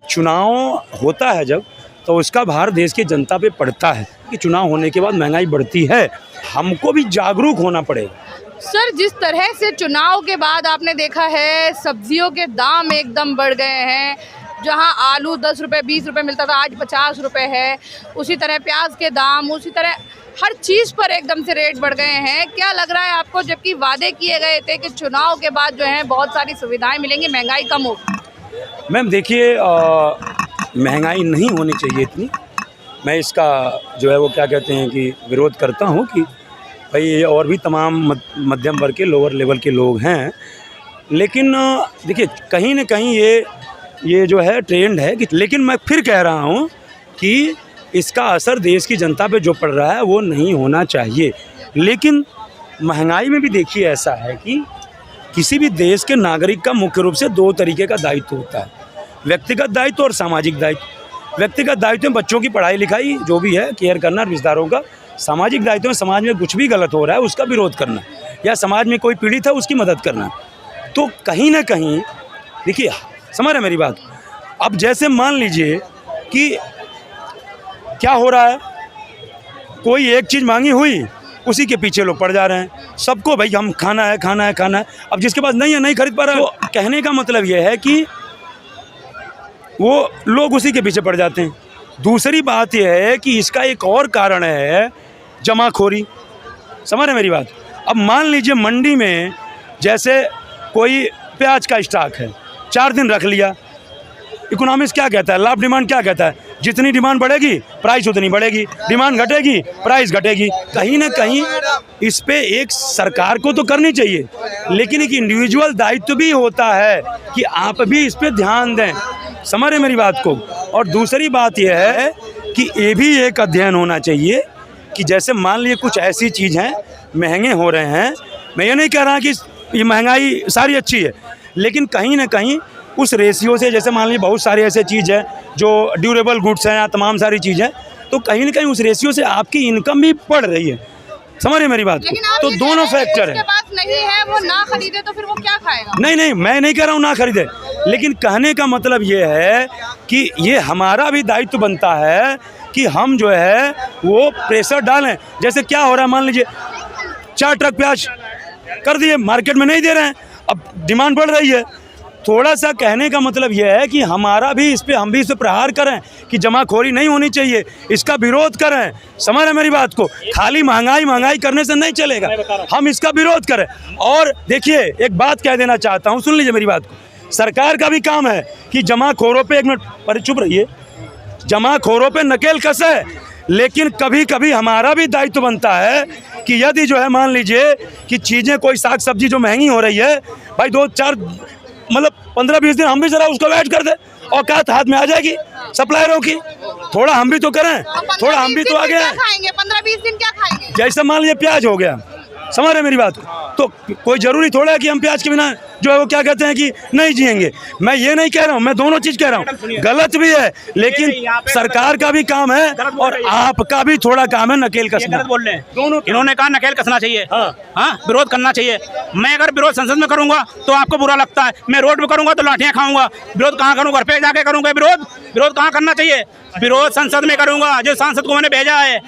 चुनाव होता है जब, तो उसका भार देश की जनता पे पड़ता है कि चुनाव होने के बाद महंगाई बढ़ती है, हमको भी जागरूक होना पड़ेगा। सर, जिस तरह से चुनाव के बाद आपने देखा है सब्जियों के दाम एकदम बढ़ गए हैं, जहां आलू 10 रुपये 20 रुपये मिलता था आज 50 रुपये है, उसी तरह प्याज के दाम, उसी तरह हर चीज़ पर एकदम से रेट बढ़ गए हैं। क्या लग रहा है आपको, जबकि वादे किए गए थे कि चुनाव के बाद जो है बहुत सारी सुविधाएं मिलेंगी, महंगाई कम होगी? मैम देखिए, महंगाई नहीं होनी चाहिए इतनी। मैं इसका जो है वो क्या कहते हैं कि विरोध करता हूँ कि भाई और भी तमाम मध्यम वर्ग के लोअर लेवल के लोग हैं, लेकिन देखिए कहीं ना कहीं ये जो है ट्रेंड है कि, लेकिन मैं फिर कह रहा हूँ कि इसका असर देश की जनता पे जो पड़ रहा है वो नहीं होना चाहिए। लेकिन महंगाई में भी देखिए ऐसा है कि किसी भी देश के नागरिक का मुख्य रूप से दो तरीके का दायित्व होता है, व्यक्तिगत दायित्व और सामाजिक दायित्व। व्यक्तिगत दायित्व में बच्चों की पढ़ाई लिखाई जो भी है केयर करना रिश्तेदारों का। सामाजिक दायित्व में समाज में कुछ भी गलत हो रहा है उसका विरोध करना, या समाज में कोई पीड़ित है उसकी मदद करना। तो कहीं ना कहीं देखिए, समझ रहे मेरी बात। अब जैसे मान लीजिए कि क्या हो रहा है, कोई एक चीज़ मांगी हुई, उसी के पीछे लोग पड़ जा रहे हैं। सबको भाई हम खाना है खाना है खाना है, अब जिसके पास नहीं है नहीं खरीद पा रहा है। तो कहने का मतलब यह है कि वो लोग उसी के पीछे पड़ जाते हैं। दूसरी बात यह है कि इसका एक और कारण है जमाखोरी। समझ रहे मेरी बात। अब मान लीजिए मंडी में जैसे कोई प्याज का स्टॉक है, 4 दिन रख लिया। इकोनॉमिक्स क्या कहता है, लाभ डिमांड क्या कहता है, जितनी डिमांड बढ़ेगी प्राइस उतनी बढ़ेगी, डिमांड घटेगी प्राइस घटेगी। कहीं ना कहीं इस पे एक सरकार को तो करनी चाहिए, लेकिन एक इंडिविजुअल दायित्व भी होता है कि आप भी इस पे ध्यान दें। समझ रहे मेरी बात को। और दूसरी बात यह है कि ये भी एक अध्ययन होना चाहिए कि जैसे मान लीजिए कुछ ऐसी चीज़ हैं महंगे हो रहे हैं। मैं ये नहीं कह रहा कि ये महंगाई सारी अच्छी है, लेकिन कहीं ना कहीं उस रेशियो से, जैसे मान लीजिए बहुत सारी ऐसे चीज़ है जो ड्यूरेबल गुड्स हैं या तमाम सारी चीज़ें, तो कहीं ना कहीं उस रेशियो से आपकी इनकम भी बढ़ रही है। समझ रहे मेरी बात को। तो दोनों फैक्टर है। पास नहीं है वो ना खरीदे तो फिर वो क्या खाएगा? नहीं, मैं नहीं कह रहा हूँ ना खरीदे, लेकिन कहने का मतलब ये है कि ये हमारा भी दायित्व बनता है कि हम जो है वो प्रेशर डालें। जैसे क्या हो रहा है, मान लीजिए 4 ट्रक प्याज कर दिए, मार्केट में नहीं दे रहे हैं, अब डिमांड बढ़ रही है। थोड़ा सा कहने का मतलब यह है कि हमारा भी इस पे, हम भी इस पे प्रहार करें कि जमाखोरी नहीं होनी चाहिए, इसका विरोध करें। समझ रहे मेरी बात को। खाली महंगाई करने से नहीं चलेगा, हम इसका विरोध करें। और देखिए एक बात कह देना चाहता हूँ, सुन लीजिए मेरी बात को। सरकार का भी काम है कि जमाखोरों पे, एक मिनट पर चुप रहिए, जमाखोरों पे नकेल कसे, लेकिन कभी कभी हमारा भी दायित्व बनता है कि यदि जो है मान लीजिए कि चीज़ें, कोई साग सब्जी जो महंगी हो रही है, भाई 2-4 मतलब 15-20 दिन हम भी जरा उसको वेट कर दे, औकात हाथ में आ जाएगी सप्लायरों की। थोड़ा हम भी तो करें, थोड़ा हम भी तो आगे हैं। 15-20 दिन क्या खाएंगे? जैसे मान लीजिए प्याज हो गया, समझ रहे मेरी बात को, तो कोई ज़रूरी थोड़ा है कि हम प्याज के बिना जो है वो क्या कहते हैं कि नहीं जिएंगे। मैं ये नहीं कह रहा हूँ, मैं दोनों चीज़ कह रहा हूँ, गलत भी है, लेकिन सरकार का भी काम है और आपका भी थोड़ा काम है नकेल कसना। बोल रहे हैं दोनों। इन्होंने कहा नकेल कसना चाहिए, हाँ विरोध करना चाहिए। मैं अगर विरोध संसद में करूंगा तो आपको बुरा लगता है, मैं रोड पे करूंगा तो लाठियां खाऊंगा। विरोध कहाँ करूँ, घर पे जाके करूंगा विरोध कहाँ करना चाहिए? विरोध संसद में करूंगा, जो सांसद को मैंने भेजा है।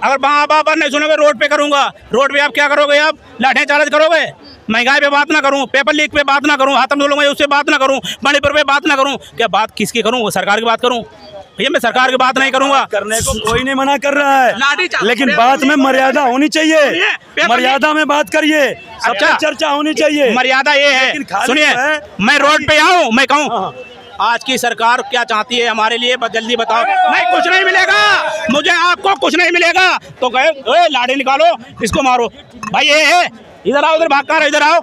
अगर बार नहीं सुनोगे रोड पे करूंगा। रोड पे आप क्या करोगे, आप लाठियां चार्ज करोगे। महंगाई पे बात ना करूं, पेपर लीक पे बात ना करूं, हाथम लोग उससे बात ना करूं, मणिपुर पे बात ना करूं। क्या बात किसकी करूं, वो सरकार की बात करूं? भैया मैं सरकार की बात नहीं करूंगा। करने को कोई नहीं मना कर रहा है, लेकिन बात में मर्यादा होनी चाहिए। मर्यादा में बात करिए, सबसे चर्चा होनी चाहिए। मर्यादा ये है, सुनिए, मैं रोड पे आऊँ, मैं कहूँ आज की सरकार क्या चाहती है हमारे लिए, बस जल्दी बताओ। नहीं, कुछ नहीं मिलेगा मुझे, आपको कुछ नहीं मिलेगा। तो कहे लाठी निकालो, इसको मारो। भाई ये है, इधर आओ, उधर भाग कर इधर आओ।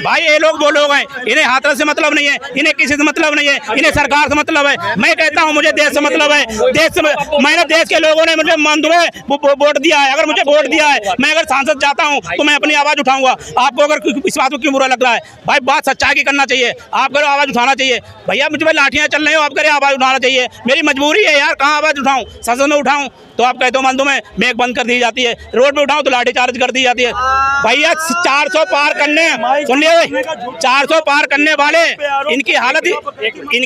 भाई ये लोग वो लोग हैं, इन्हें हाथों से मतलब नहीं है, इन्हें किसी से मतलब नहीं है, इन्हें सरकार से मतलब है। मैं कहता हूँ मुझे देश से मतलब है। देश से मैंने, देश के लोगों ने मुझे वोट दिया है। अगर मुझे वोट दिया है, मैं अगर सांसद जाता हूँ तो मैं अपनी आवाज़ उठाऊंगा। आपको अगर इस बात को क्यों बुरा लग रहा है? भाई बात सच्चाई की करना चाहिए, आप करो आवाज़ उठाना चाहिए। भैया मुझे लाठियाँ चल रही हो, आप करें आवाज़ उठाना चाहिए। मेरी मजबूरी है यार, कहाँ आवाज़ उठाऊँ? संसद में उठाऊँ तो आप कहते हो मान दो मैं मेक बंद कर दी जाती है, रोड पे उठाऊँ तो लाठी चार्ज कर दी जाती है। भैया 400 पार करने, सुनिए 400 पार करने वाले इनकी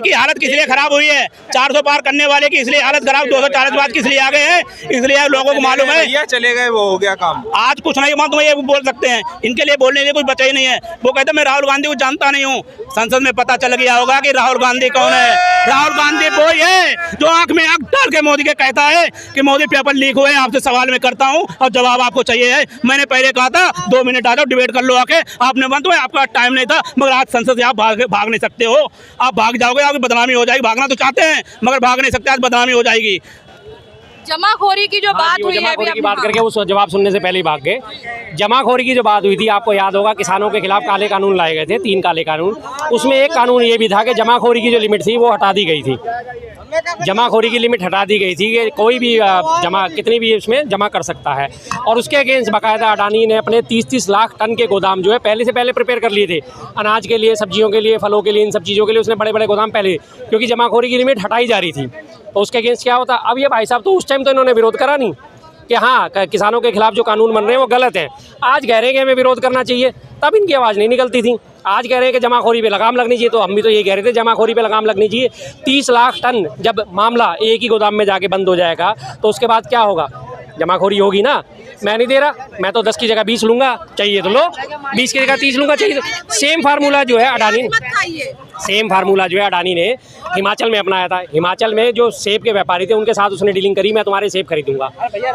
हालत किस लिए खराब हुई है? 400 पार करने वाले की इसलिए हालत खराब, 240 बाद किस लिए आ गए हैं? इसलिए लोगों को मालूम है चले गए, वो हो गया काम। आज कुछ नहीं मत ये बोल सकते हैं, इनके लिए बोलने के लिए कुछ बचा ही नहीं है। वो कहते मैं राहुल गांधी को जानता नहीं हूँ। संसद में पता चल गया होगा कि राहुल गांधी कौन है। राहुल गांधी वो है जो आंख में आंख डाल के मोदी के कहता है कि मोदी पेपर लीक हुए, आपसे सवाल मैं करता हूँ और जवाब आपको चाहिए है। मैंने पहले कहा था 2 मिनट आ जाओ, डिबेट कर लो आके, आपने बंद हुआ, आपका टाइम नहीं था। मगर आज संसद से आप भाग नहीं सकते हो। आप भाग जाओगे, आपकी बदनामी हो जाएगी। भागना तो चाहते हैं मगर भाग नहीं सकते, आज बदनामी हो जाएगी। जमाखोरी की जो बात हुई है, जमाखोरी की बात करके उस जवाब सुनने से पहले ही भाग गए। जमाखोरी की जो बात हुई थी, आपको याद होगा किसानों के खिलाफ काले कानून लाए गए थे, 3 काले कानून। उसमें एक कानून ये भी था कि जमाखोरी की जो लिमिट थी वो हटा दी गई थी। जमाखोरी की लिमिट हटा दी गई थी कि कोई भी कितनी भी उसमें जमा कर सकता है। और उसके अगेंस्ट बाकायदा अडानी ने अपने 30-30 लाख टन के गोदाम जो है पहले से पहले प्रिपेयर कर लिए थे। अनाज के लिए, सब्जियों के लिए, फलों के लिए, इन सब चीज़ों के लिए उसने बड़े बड़े गोदाम पहले, क्योंकि जमाखोरी की लिमिट हटाई जा रही थी। तो उसके अगेंस्ट क्या होता? अब ये भाई साहब तो उस टाइम तो इन्होंने विरोध करा नहीं कि हाँ किसानों के खिलाफ जो कानून बन रहे हैं वो गलत हैं। आज कह रहे हैं कि हमें विरोध करना चाहिए, तब इनकी आवाज़ नहीं निकलती थी। आज कह रहे हैं कि जमाखोरी पे लगाम लगनी चाहिए, तो हम भी तो यही कह रहे थे जमाखोरी पे लगाम लगनी चाहिए। 30 लाख टन जब मामला एक ही गोदाम में जाके बंद हो जाएगा तो उसके बाद क्या होगा? जमाखोरी होगी ना। मैं नहीं दे रहा, मैं तो 10 की जगह 20 लूँगा, चाहिए तो लो। 20 की जगह 30 लूँगा, चाहिए तो। सेम फार्मूला जो है अडानी ने हिमाचल में अपनाया था। हिमाचल में जो सेब के व्यापारी थे उनके साथ उसने डीलिंग करी, मैं तुम्हारे सेब खरीदूंगा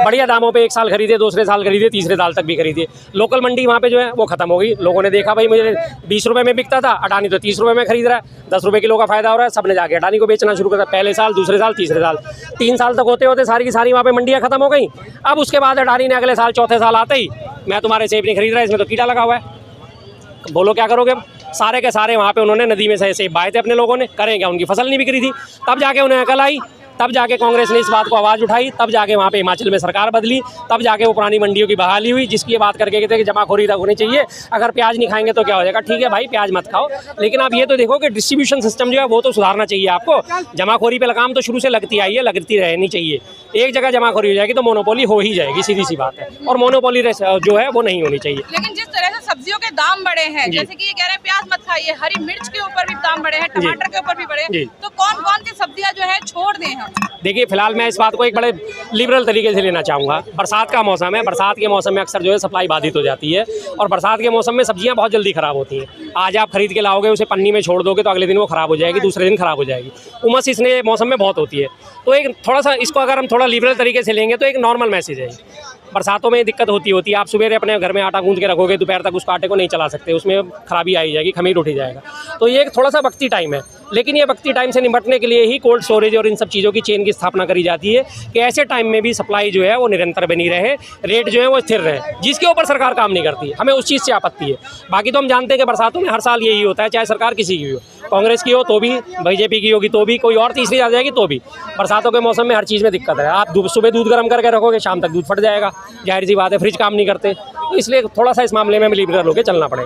बढ़िया दामों पे। 1 साल खरीदे, दूसरे साल खरीदे, तीसरे साल तक भी खरीदे। लोकल मंडी वहाँ पे जो है वो खत्म हो गई। लोगों ने देखा भाई मुझे 20 रुपये में बिकता था, अडानी तो 30 रुपये में खरीद रहा है, 10 रुपये किलो का फायदा हो रहा है। सबने जाके अडानी को बेचना शुरू कर दिया। पहले साल, दूसरे साल, तीसरे साल, 3 साल तक होते होते सारी की सारी वहाँ पे मंडियाँ खत्म हो गई। अब उसके बाद अडानी ने अगले साल, चौथे साल आते ही, मैं तुम्हारे सेब नहीं खरीद रहा, इसमें तो कीड़ा लगा हुआ है, बोलो क्या करोगे? सारे के सारे वहाँ पे उन्होंने नदी में से सेब बाए थे अपने लोगों ने, करें क्या? उनकी फसल नहीं बिक्री थी। तब जाके उन्हें अकल आई, तब जाके कांग्रेस ने इस बात को आवाज़ उठाई, तब जाके वहाँ पे हिमाचल में सरकार बदली, तब जाके वो पुरानी मंडियों की बहाली हुई, जिसकी ये बात करके कहते हैं कि जमाखोरी तक होनी चाहिए। अगर प्याज नहीं खाएंगे तो क्या हो जाएगा? ठीक है भाई, प्याज मत खाओ, लेकिन आप ये तो देखो कि डिस्ट्रीब्यूशन सिस्टम जो है वो तो सुधारना चाहिए आपको। जमाखोरी पे लगाम तो शुरू से लगती आई है, लगती रहनी चाहिए। एक जगह जमाखोरी हो जाएगी तो मोनोपोली हो ही जाएगी, सीधी सी बात है। और मोनोपोली जो है वो नहीं होनी चाहिए। लेकिन जिस तरह से सब्जियों के दाम बढ़े हैं, जैसे कि ये कह रहे हैं प्याज मत खाइए, हरी मिर्च के ऊपर भी दाम बढ़े हैं, टमाटर के ऊपर भी बढ़े हैं, तो कौन कौन सी सब्जियां जो है छोड़ दें हम? देखिए फिलहाल मैं इस बात को एक बड़े लिबरल तरीके से लेना चाहूँगा। बरसात का मौसम है, बरसात के मौसम में अक्सर जो है सप्लाई बाधित हो जाती है, और बरसात के मौसम में सब्जियाँ बहुत जल्दी ख़राब होती हैं। आज आप खरीद के लाओगे, उसे पन्नी में छोड़ दोगे तो अगले दिन वो ख़राब हो जाएगी, दूसरे दिन ख़राब हो जाएगी। उमस इसने मौसम में बहुत होती है। तो एक थोड़ा सा इसको अगर हम थोड़ा लिबरल तरीके से लेंगे तो एक नॉर्मल मैसेज है। बरसातों में दिक्कत होती है। आप सुबह अपने घर में आटा गूंद के रखोगे, दोपहर तक उस आटे को नहीं चला सकते, उसमें खराबी आई जाएगी, खमीर उठ जाएगा। तो ये एक थोड़ा सा वक्ती टाइम है, लेकिन ये वक्ती टाइम से निपटने के लिए ही कोल्ड स्टोरेज और इन सब चीज़ों की चेन की स्थापना करी जाती है कि ऐसे टाइम में भी सप्लाई जो है वो निरंतर बनी रहे, रेट जो है वो स्थिर रहे, जिसके ऊपर सरकार काम नहीं करती। हमें उस चीज़ से आपत्ति है। बाकी तो हम जानते हैं कि बरसातों में हर साल यही होता है, चाहे सरकार किसी की भी हो, कांग्रेस की हो तो भी, बीजेपी की होगी तो भी, कोई और तीसरी आ जाएगी तो भी। बरसातों के मौसम में हर चीज़ में दिक्कत है। आप सुबह दूध गर्म करके रखोगे, शाम तक दूध फट जाएगा, जाहिर सी बात है, फ्रिज काम नहीं करते। तो इसलिए थोड़ा सा इस मामले में लिबरल होकर चलना पड़ेगा।